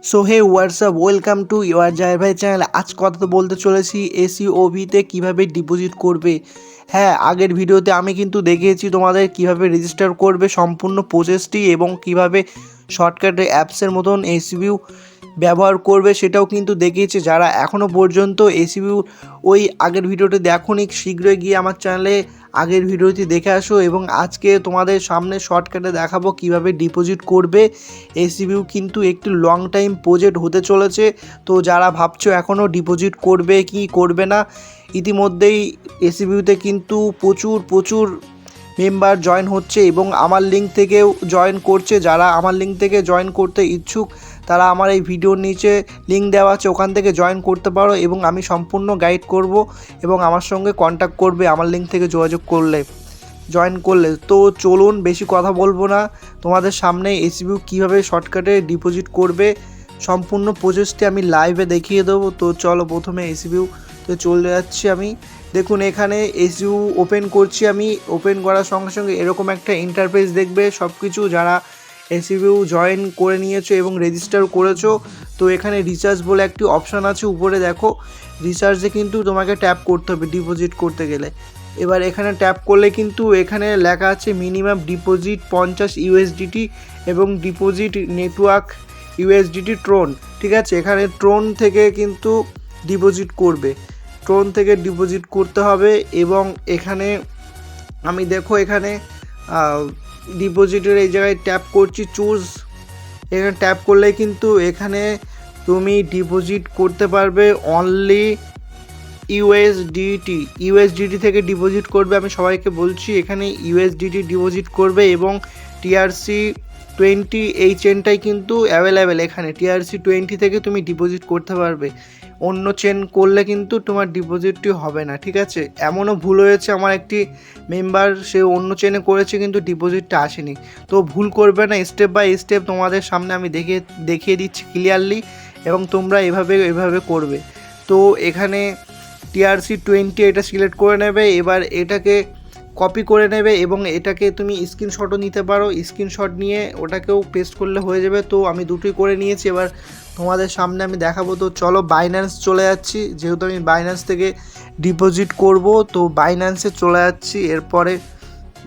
So hey what's up, welcome to your Zahir ভাই channel. আজ কথা তো বলতে চলেছি এসইওভিতে কীভাবে ডিপোজিট করবে। হ্যাঁ, আগের ভিডিওতে আমি কিন্তু দেখিয়েছি তোমাদের কিভাবে রেজিস্টার করবে সম্পূর্ণ প্রসেসটি এবং কিভাবে শর্টকাটে অ্যাপসের মতন এসইভিউ ব্যবহার করবে সেটাও কিন্তু দেখিয়েছি। যারা এখনও পর্যন্ত এসইভিউ ওই আগের ভিডিওটি দেখোনি, শীঘ্রই গিয়ে আমার চ্যানেলে আগের ভিডিওটি দেখে আসো এবং আজকে তোমাদের সামনে শর্টকাটে দেখাবো কিভাবে ডিপোজিট করবে। এসইভিউ কিন্তু একটি লং টাইম প্রজেক্ট হতে চলেছে। তো যারা ভাবছো এখনও ডিপোজিট করবে কি করবে না, ইতিমধ্যেই এসইভিউতে কিন্তু প্রচুর মেম্বার জয়েন হচ্ছে এবং আমার লিঙ্ক থেকেও জয়েন করছে। যারা আমার লিঙ্ক থেকে জয়েন করতে ইচ্ছুক তারা আমার এই ভিডিওর নিচে লিঙ্ক দেওয়া আছে, ওখান থেকে জয়েন করতে পারো এবং আমি সম্পূর্ণ গাইড করব এবং আমার সঙ্গে কন্ট্যাক্ট করবে আমার লিঙ্ক থেকে যোগাযোগ করলে, জয়েন করলে। তো চলুন, বেশি কথা বলবো না, তোমাদের সামনে এসইভিউ কীভাবে শর্টকাটে ডিপোজিট করবে সম্পূর্ণ প্রসেসটি আমি লাইভে দেখিয়ে দেবো। তো চলো, প্রথমে এসইভিউতে চলে যাচ্ছি আমি। দেখুন, এখানে এসইভিউ ওপেন করছি আমি। ওপেন করার সঙ্গে সঙ্গে এরকম একটা ইন্টারফেস দেখবে সব কিছু। যারা এসইভিউ জয়েন করে নিয়েছো এবং রেজিস্টার করেছো, তো এখানে রিচার্জ বলে একটি অপশান আছে উপরে, দেখো রিচার্জে কিন্তু তোমাকে ট্যাপ করতে হবে ডিপোজিট করতে গেলে। এবার এখানে ট্যাপ করলে কিন্তু এখানে লেখা আছে মিনিমাম ডিপোজিট 50 ইউএসডিটি এবং ডিপোজিট নেটওয়ার্ক ইউএসডিটি ট্রোন। ঠিক আছে, এখানে ট্রোন থেকে কিন্তু ডিপোজিট করবে, ট্রোন থেকে ডিপোজিট করতে হবে। এবং এখানে আমি দেখো এখানে ডিপোজিটের এই জায়গায় ট্যাপ করছি, চুজ। এখানে ট্যাপ করলে কিন্তু এখানে তুমি ডিপোজিট করতে পারবে অনলি ইউএসডিটি থেকে ডিপোজিট করবে। আমি সবাইকে বলছি এখানে ইউএসডিটি ডিপোজিট করবে এবং TRC20 এই চেনটাই কিন্তু অ্যাভেলেবেল। এখানে TRC20 থেকে তুমি ডিপোজিট করতে পারবে, অন্য চেন করলে কিন্তু তোমার ডিপোজিটটি হবে না। ঠিক আছে, এমনও ভুল হয়েছে, আমার একটি মেম্বার সে অন্য চেনে করেছে কিন্তু ডিপোজিটটা আসেনি। তো ভুল করবে না, স্টেপ বাই স্টেপ তোমাদের সামনে আমি দেখিয়ে দিচ্ছি ক্লিয়ারলি এবং তোমরা এভাবে করবে। তো এখানে TRC20 এটা সিলেক্ট করে নেবে, এবার এটাকে কপি করে নেবে এবং এটাকে তুমি স্ক্রিনশটও নিতে পারো। স্ক্রিনশট নিয়ে ওটাকেও পেস্ট করলে হয়ে যাবে। তো আমি দুটোই করে নিয়েছি, এবার তোমাদের সামনে আমি দেখাবো। তো চলো, বাইন্যান্স চলে যাচ্ছি, যেহেতু আমি বাইন্যান্স থেকে ডিপোজিট করব তো বাইন্যান্সে চলে যাচ্ছি। এরপরে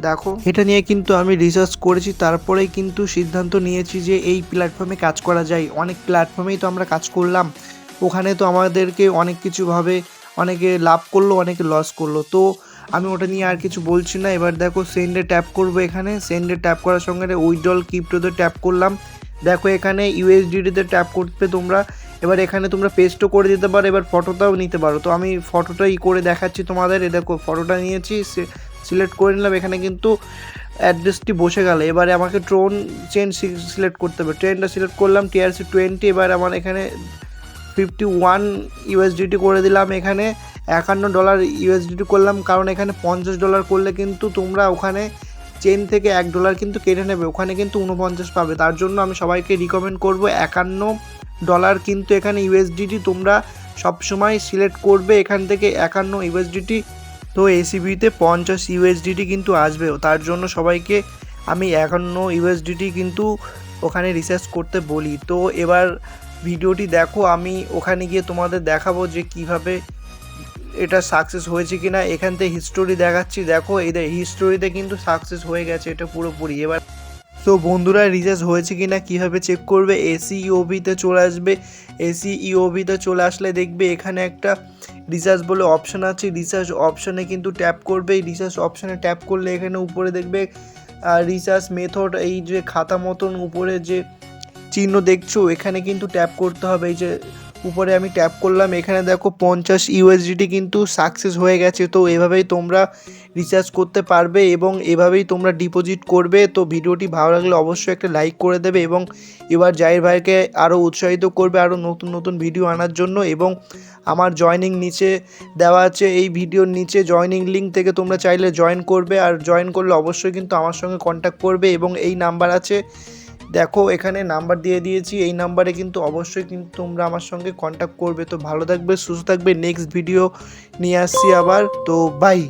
দেখো, এটা নিয়ে কিন্তু আমি রিসার্চ করেছি, তারপরেই কিন্তু সিদ্ধান্ত নিয়েছি যে এই প্ল্যাটফর্মে কাজ করা যায়। অনেক প্ল্যাটফর্মেই তো আমরা কাজ করলাম, ওখানে তো আমাদেরকে অনেক কিছুভাবে অনেকে লাভ করলো, অনেকে লস করলো। তো আমি ওটা নিয়ে আর কিছু বলছি না। এবার দেখো, সেন্ডে ট্যাপ করবো। এখানে সেন্ডে ট্যাপ করার সঙ্গে উইথড্রল ক্রিপ্টোতে ট্যাপ করলাম। দেখো এখানে ইউএসডিটিতে ট্যাপ করবে তোমরা। এবার এখানে তোমরা পেস্টও করে দিতে পারো, এবার ফটোটাও নিতে পারো। তো আমি ফটোটাই করে দেখাচ্ছি তোমাদের। দেখো ফটোটা নিয়েছি, সিলেক্ট করে নিলাম, এখানে কিন্তু অ্যাড্রেসটি বসে গেল। এবারে আমাকে ট্রোন চেন সিলেক্ট করতে হবে, ট্রেনটা সিলেক্ট করলাম TRC20। এবার আমার এখানে 51 ইউএসডিটি করে দিলাম, এখানে $51 ইউএসডিটি করলাম, কারণ এখানে $50 করলে কিন্তু তোমরা ওখানে চেন থেকে $1 কিন্তু কেটে নেবে, ওখানে কিন্তু 49 পাবে। তার জন্য আমি সবাইকে রিকমেন্ড করবো $51 কিন্তু এখানে ইউএসডিটি তোমরা সবসময় সিলেক্ট করবে, এখান থেকে 51 ইউএসডিটি। তো এসইভিতে 50 ইউএসডিটি কিন্তু আসবেও, তার জন্য সবাইকে আমি 51 ইউএসডিটি কিন্তু ওখানে রিসার্চ করতে বলি। তো এবার ভিডিওটি দেখো, আমি ওখানে গিয়ে তোমাদের দেখাবো যে কিভাবে এটা সাকসেস হয়েছে কিনা। এখান থেকে হিস্টোরি দেখাচ্ছি, দেখো এই হিস্টোরিতে কিন্তু সাকসেস হয়ে গেছে এটা পুরোপুরি। এবার তো বন্ধুরা, রিচার্জ হয়েছে কিনা কীভাবে চেক করবে, এসইওভিতে চলে আসবে। এসইওভিতে চলে আসলে দেখবে এখানে একটা রিচার্জ বলে অপশান আছে, রিচার্জ অপশানে কিন্তু ট্যাপ করবে। রিচার্জ অপশানে ট্যাপ করলে এখানে উপরে দেখবে রিচার্জ মেথড, এই যে খাতা মতন উপরে যে চিহ্ন দেখছো এখানে কিন্তু ট্যাপ করতে হবে। এই যে উপরে আমি ট্যাপ করলাম, এখানে দেখো 50 ইউএসডিটি কিন্তু সাকসেস হয়ে গেছে। তো এভাবেই তোমরা রিচার্জ করতে পারবে এবং এভাবেই তোমরা ডিপোজিট করবে। তো ভিডিওটি ভালো লাগলে অবশ্যই একটা লাইক করে দেবে এবং এবার জাহির ভাইকে আরও উৎসাহিত করবে আরও নতুন ভিডিও আনার জন্য। এবং আমার জয়নিং নিচে দেওয়া আছে, এই ভিডিওর নিচে জয়নিং লিঙ্ক থেকে তোমরা চাইলে জয়েন করবে, আর জয়েন করলে অবশ্যই কিন্তু আমার সঙ্গে কন্ট্যাক্ট করবে। এবং এই নাম্বার আছে, দেখো এখানে নাম্বার দিয়ে দিয়েছি, এই নাম্বারে কিন্তু অবশ্যই কিন্তু তোমরা আমার সঙ্গে কন্ট্যাক্ট করবে। তো ভালো থাকবে, সুস্থ থাকবে, নেক্সট ভিডিও নিয়ে আসছি আবার। তো বাই।